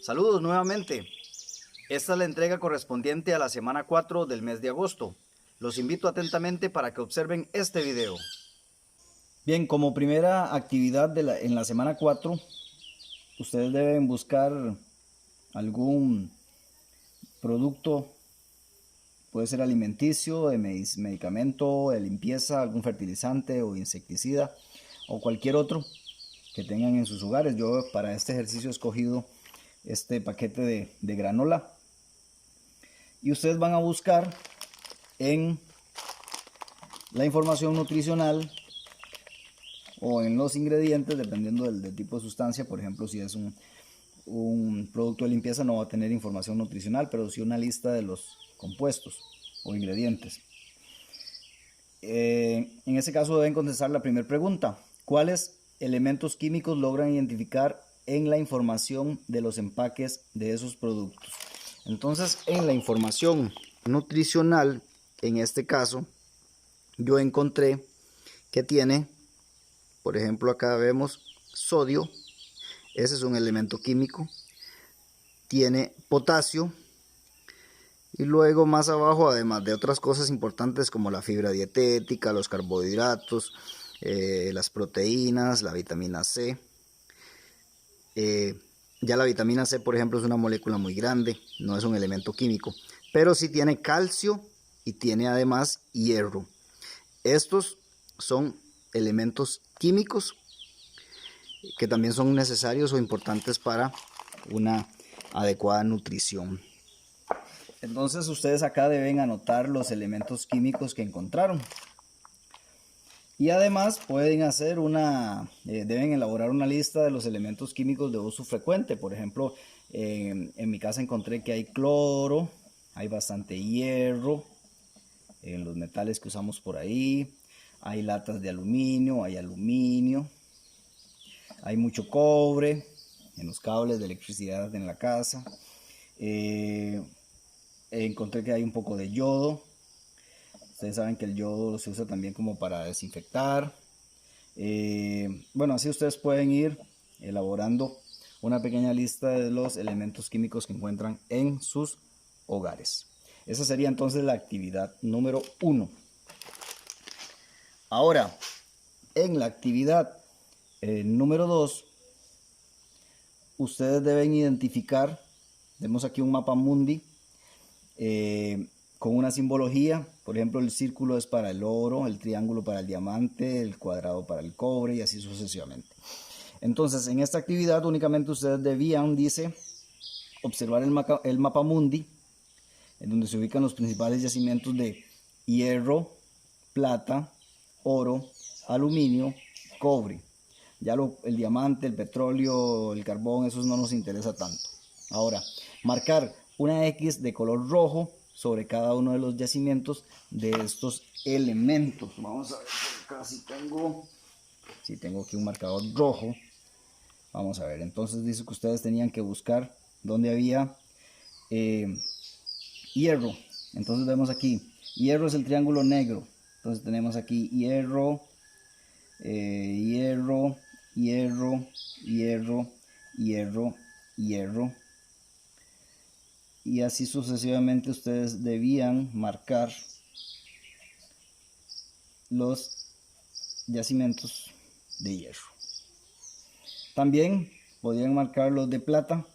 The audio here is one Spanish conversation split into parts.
Saludos nuevamente. Esta es la entrega correspondiente a la semana 4 del mes de agosto. Los invito atentamente para que observen este video. Bien, como primera actividad en la semana 4, ustedes deben buscar algún producto, puede ser alimenticio, de medicamento, de limpieza, algún fertilizante o insecticida o cualquier otro que tengan en sus hogares. Yo para este ejercicio he escogido este paquete de granola y ustedes van a buscar en la información nutricional o en los ingredientes, dependiendo del tipo de sustancia. Por ejemplo, si es un producto de limpieza, no va a tener información nutricional, pero sí una lista de los compuestos o ingredientes. En ese caso deben contestar la primera pregunta: ¿cuáles elementos químicos logran identificar en la información de los empaques de esos productos? Entonces, en la información nutricional, en este caso, yo encontré que tiene, por ejemplo, acá vemos sodio, ese es un elemento químico, tiene potasio, y luego más abajo, además de otras cosas importantes como la fibra dietética, los carbohidratos, las proteínas, la vitamina C. Ya la vitamina C, por ejemplo, es una molécula muy grande, no es un elemento químico, pero sí tiene calcio y tiene además hierro. Estos son elementos químicos que también son necesarios o importantes para una adecuada nutrición. Entonces ustedes acá deben anotar los elementos químicos que encontraron. Y además pueden hacer deben elaborar una lista de los elementos químicos de uso frecuente. Por ejemplo, en mi casa encontré que hay cloro, hay bastante hierro en los metales que usamos por ahí, hay latas de aluminio, hay mucho cobre en los cables de electricidad en la casa. Encontré que hay un poco de yodo. Ustedes saben que el yodo se usa también como para desinfectar. Bueno, así ustedes pueden ir elaborando una pequeña lista de los elementos químicos que encuentran en sus hogares. Esa sería entonces la actividad número 1. Ahora, en la actividad número 2, ustedes deben identificar, tenemos aquí un mapa mundi, con una simbología. Por ejemplo, el círculo es para el oro, el triángulo para el diamante, el cuadrado para el cobre y así sucesivamente. Entonces, en esta actividad únicamente ustedes debían, dice, observar el mapa mundi, en donde se ubican los principales yacimientos de hierro, plata, oro, aluminio, cobre. Ya el diamante, el petróleo, el carbón, esos no nos interesa tanto. Ahora, marcar una X de color rojo sobre cada uno de los yacimientos de estos elementos. Vamos a ver por acá si tengo aquí un marcador rojo. Vamos a ver, entonces dice que ustedes tenían que buscar donde había hierro. Entonces vemos aquí, hierro es el triángulo negro. Entonces tenemos aquí hierro, hierro, hierro, hierro, hierro, hierro. Y así sucesivamente ustedes debían marcar los yacimientos de hierro. También podrían marcar los de plata.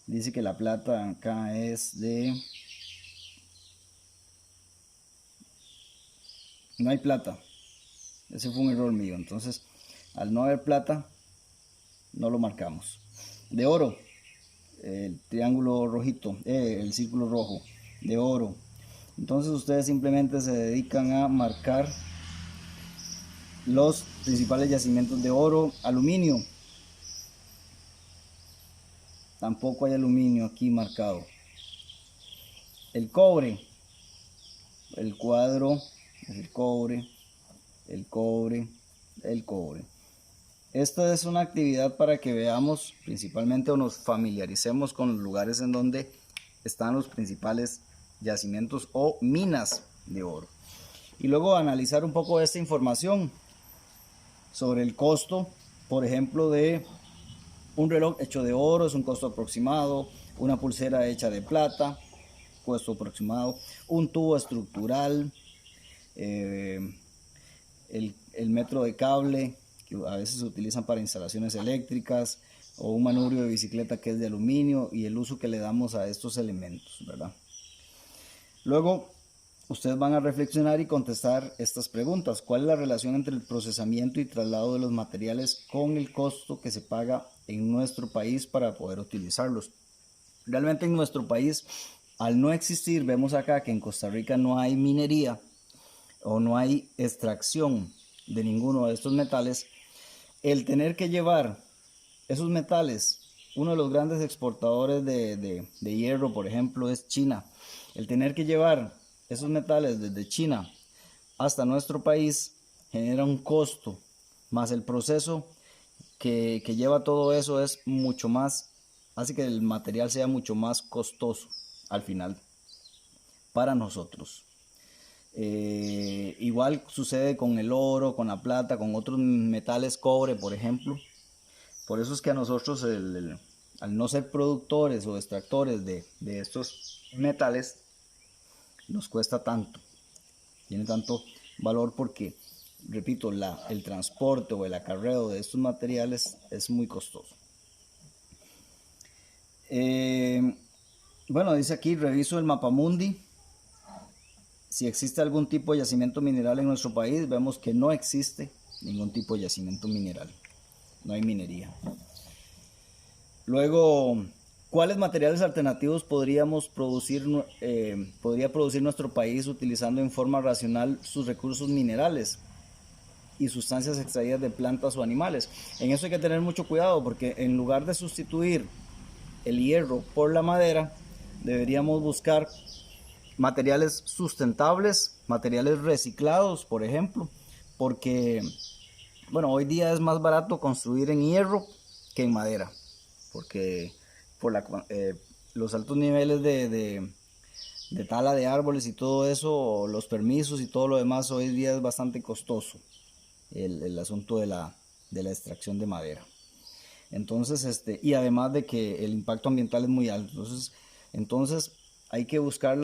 Dice que la plata acá es de... No hay plata. Ese fue un error mío. Entonces, al no haber plata, no lo marcamos. De oro, el triángulo rojito, el círculo rojo, de oro. Entonces ustedes simplemente se dedican a marcar los principales yacimientos de oro. Aluminio, tampoco hay aluminio aquí marcado. El cobre, el cuadro es el cobre, el cobre, el cobre. Esta es una actividad para que veamos principalmente o nos familiaricemos con los lugares en donde están los principales yacimientos o minas de oro. Y luego analizar un poco esta información sobre el costo, por ejemplo, de Un reloj hecho de oro es un costo aproximado, una pulsera hecha de plata, costo aproximado, un tubo estructural, el metro de cable, que a veces se utilizan para instalaciones eléctricas, o un manubrio de bicicleta que es de aluminio, y el uso que le damos a estos elementos, ¿verdad? Luego, ustedes van a reflexionar y contestar estas preguntas. ¿Cuál es la relación entre el procesamiento y traslado de los materiales con el costo que se paga en nuestro país para poder utilizarlos? Realmente en nuestro país, al no existir, vemos acá que en Costa Rica no hay minería o no hay extracción de ninguno de estos metales. El tener que llevar esos metales, uno de los grandes exportadores de hierro, por ejemplo, es China. El tener que llevar esos metales desde China hasta nuestro país genera un costo, más el proceso que lleva todo eso es mucho más, hace que el material sea mucho más costoso al final para nosotros. Igual sucede con el oro, con la plata, con otros metales, cobre, por ejemplo. Por eso es que a nosotros, al no ser productores o extractores de estos metales, nos cuesta tanto, tiene tanto valor porque, repito, el transporte o el acarreo de estos materiales es muy costoso. Bueno, dice aquí, reviso el mapamundi. Si existe algún tipo de yacimiento mineral en nuestro país, vemos que no existe ningún tipo de yacimiento mineral. No hay minería. Luego, ¿cuáles materiales alternativos podría producir nuestro país utilizando en forma racional sus recursos minerales y sustancias extraídas de plantas o animales? En eso hay que tener mucho cuidado porque en lugar de sustituir el hierro por la madera, deberíamos buscar materiales sustentables, materiales reciclados, por ejemplo, porque, bueno, hoy día es más barato construir en hierro que en madera, porque por los altos niveles de tala de árboles y todo eso, los permisos y todo lo demás, hoy día es bastante costoso el asunto de la extracción de madera. Entonces, y además de que el impacto ambiental es muy alto. Entonces hay que buscar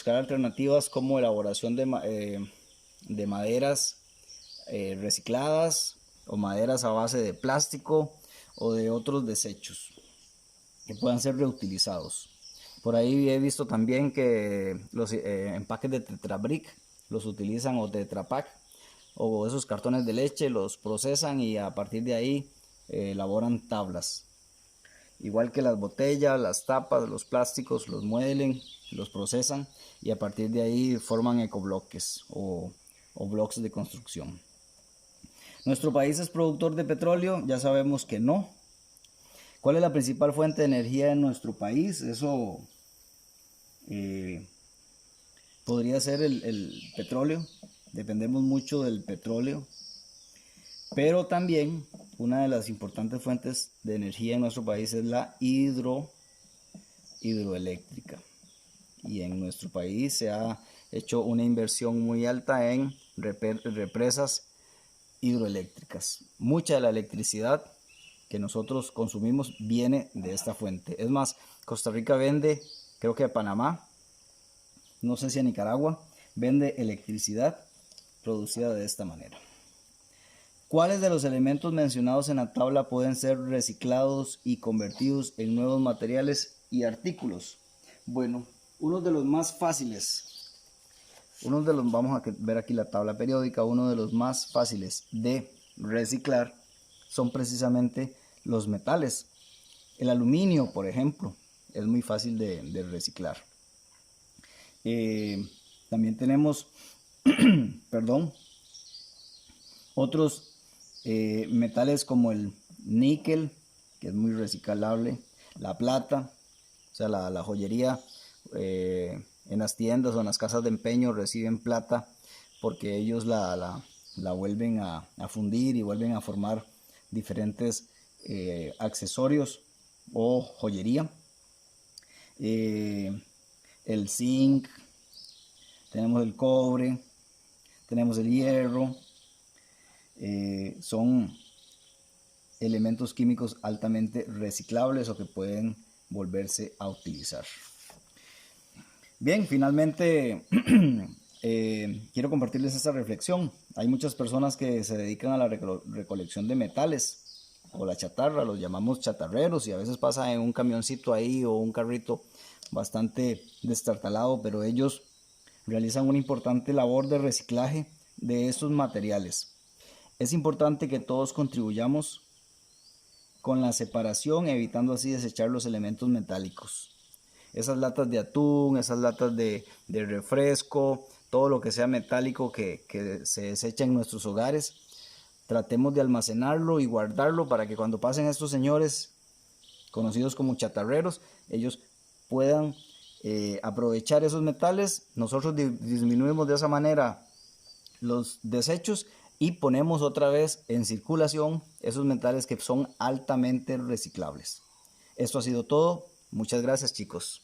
alternativas como elaboración de maderas recicladas o maderas a base de plástico o de otros desechos que puedan ser reutilizados. Por ahí he visto también que los empaques de Tetra Brick los utilizan, o Tetra Pak, o esos cartones de leche, los procesan y a partir de ahí elaboran tablas. Igual que las botellas, las tapas, los plásticos, los muelen, los procesan y a partir de ahí forman ecobloques o bloques de construcción. ¿Nuestro país es productor de petróleo? Ya sabemos que no. ¿Cuál es la principal fuente de energía en nuestro país? Eso podría ser el petróleo. Dependemos mucho del petróleo. Pero también una de las importantes fuentes de energía en nuestro país es la hidroeléctrica. Y en nuestro país se ha hecho una inversión muy alta en represas hidroeléctricas. Mucha de la electricidad que nosotros consumimos viene de esta fuente. Es más, Costa Rica vende, creo que a Panamá, no sé si a Nicaragua, vende electricidad producida de esta manera. ¿Cuáles de los elementos mencionados en la tabla pueden ser reciclados y convertidos en nuevos materiales y artículos? Bueno, uno de los más fáciles, vamos a ver aquí la tabla periódica, uno de los más fáciles de reciclar son precisamente los metales. El aluminio, por ejemplo, es muy fácil de reciclar. También tenemos, perdón, otros metales como el níquel, que es muy reciclable, la plata, o sea, la joyería, en las tiendas o en las casas de empeño reciben plata porque ellos la vuelven a fundir y vuelven a formar diferentes accesorios o joyería. El zinc, tenemos el cobre, tenemos el hierro, son elementos químicos altamente reciclables o que pueden volverse a utilizar. Bien, finalmente quiero compartirles esta reflexión. Hay muchas personas que se dedican a la recolección de metales o la chatarra, los llamamos chatarreros, y a veces pasa en un camioncito ahí o un carrito bastante destartalado, pero ellos realizan una importante labor de reciclaje de estos materiales. Es importante que todos contribuyamos con la separación, evitando así desechar los elementos metálicos. Esas latas de atún, esas latas de refresco, todo lo que sea metálico que se desecha en nuestros hogares, tratemos de almacenarlo y guardarlo para que cuando pasen estos señores, conocidos como chatarreros, ellos puedan aprovechar esos metales. Nosotros disminuimos de esa manera los desechos y ponemos otra vez en circulación esos metales que son altamente reciclables. Esto ha sido todo. Muchas gracias, chicos.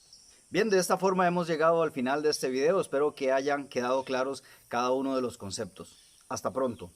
Bien, de esta forma hemos llegado al final de este video. Espero que hayan quedado claros cada uno de los conceptos. Hasta pronto.